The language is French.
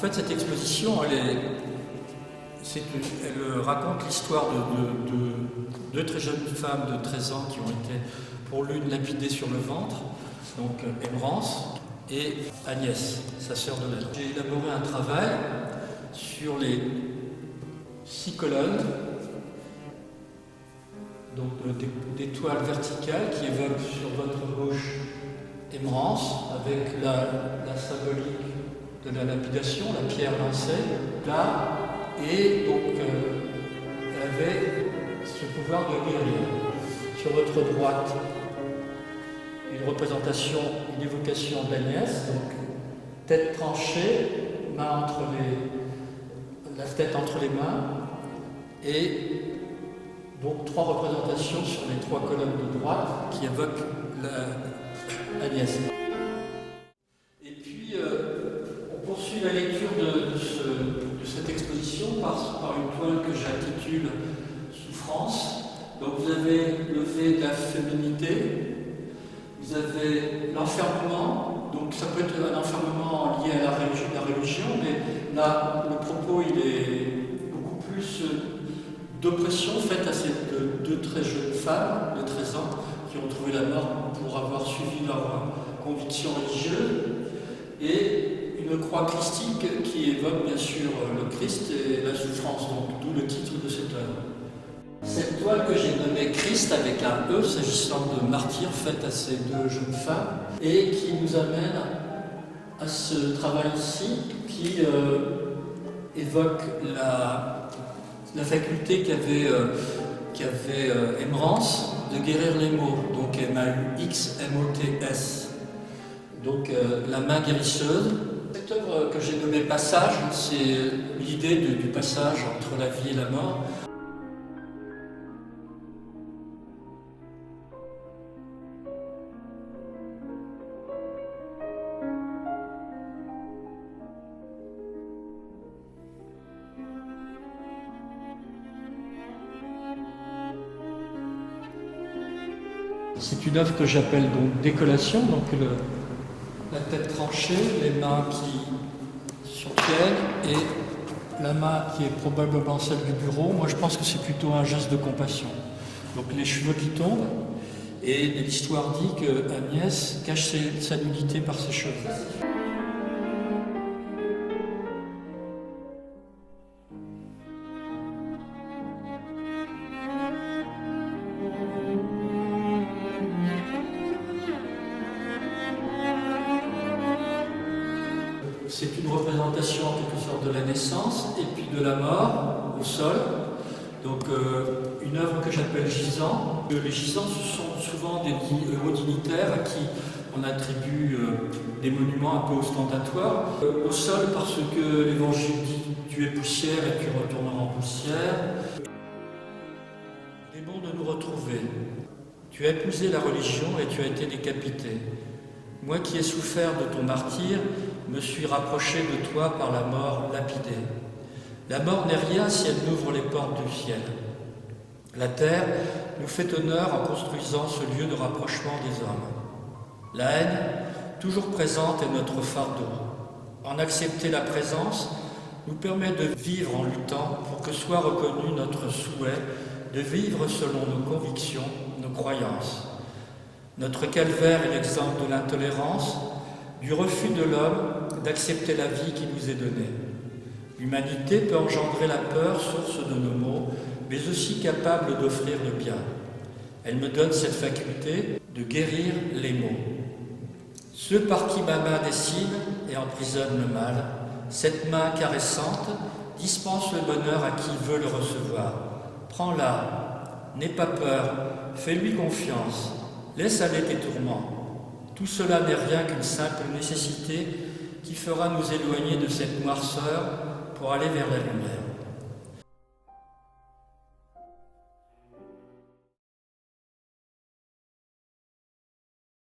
fait, cette exposition, elle raconte l'histoire de deux très jeunes femmes de 13 ans qui ont été, pour l'une, lapidées sur le ventre, donc Emrance, et Agnès, sa sœur de lait. J'ai élaboré un travail sur les 6 colonnes, donc des toiles verticales qui évoquent sur votre gauche Emrance, avec la symbolique de la lapidation, la pierre lancée, là, et donc elle avait ce pouvoir de guérir. Sur votre droite, une représentation, une évocation d'Agnès, donc tête tranchée, la tête entre les mains, et donc 3 représentations sur les 3 colonnes de droite qui évoquent Agnès. Et puis, on poursuit la lecture de cette exposition par une toile que j'intitule Souffrance. Donc vous avez le fait de la féminité, vous avez l'enfermement, donc ça peut être un enfermement lié à la religion, mais là, le propos, il est beaucoup plus d'oppression faite à ces deux très jeunes femmes de 13 ans qui ont trouvé la mort pour avoir suivi leur conviction religieuse, et une croix christique qui évoque bien sûr le Christ et la souffrance, donc d'où le titre de cette œuvre. Cette toile que j'ai nommée Christ avec un E, s'agissant de martyrs faite à ces deux jeunes femmes, et qui nous amène à ce travail ici qui évoque la faculté qu'avait Emrance de guérir les maux, donc M-A-U-X-M-O-T-S, donc la main guérisseuse. Cette œuvre que j'ai nommée Passage, c'est l'idée du passage entre la vie et la mort. C'est une œuvre que j'appelle donc décollation, donc la tête tranchée, les mains qui soutiennent et la main qui est probablement celle du bureau. Moi je pense que c'est plutôt un geste de compassion. Donc les cheveux qui tombent, et l'histoire dit que Agnès cache sa nudité par ses cheveux. C'est une représentation en quelque sorte de la naissance et puis de la mort au sol. Donc une œuvre que j'appelle gisant. Les gisants, ce sont souvent des héros dignitaires à qui on attribue des monuments un peu ostentatoires. Au sol parce que l'Évangile dit « tu es poussière et tu retourneras en poussière ». Il est bon de nous retrouver. Tu as épousé la religion et tu as été décapité. Moi qui ai souffert de ton martyre, me suis rapproché de toi par la mort lapidée. La mort n'est rien si elle n'ouvre les portes du ciel. La terre nous fait honneur en construisant ce lieu de rapprochement des hommes. La haine, toujours présente, est notre fardeau. En accepter la présence nous permet de vivre en luttant pour que soit reconnu notre souhait de vivre selon nos convictions, nos croyances. Notre calvaire est l'exemple de l'intolérance, du refus de l'homme d'accepter la vie qui nous est donnée. L'humanité peut engendrer la peur, source de nos maux, mais aussi capable d'offrir le bien. Elle me donne cette faculté de guérir les maux. Ceux par qui ma main dessine et emprisonne le mal, cette main caressante dispense le bonheur à qui veut le recevoir. Prends-la, n'aie pas peur, fais-lui confiance, laisse aller tes tourments. Tout cela n'est rien qu'une simple nécessité qui fera nous éloigner de cette noirceur pour aller vers la lumière.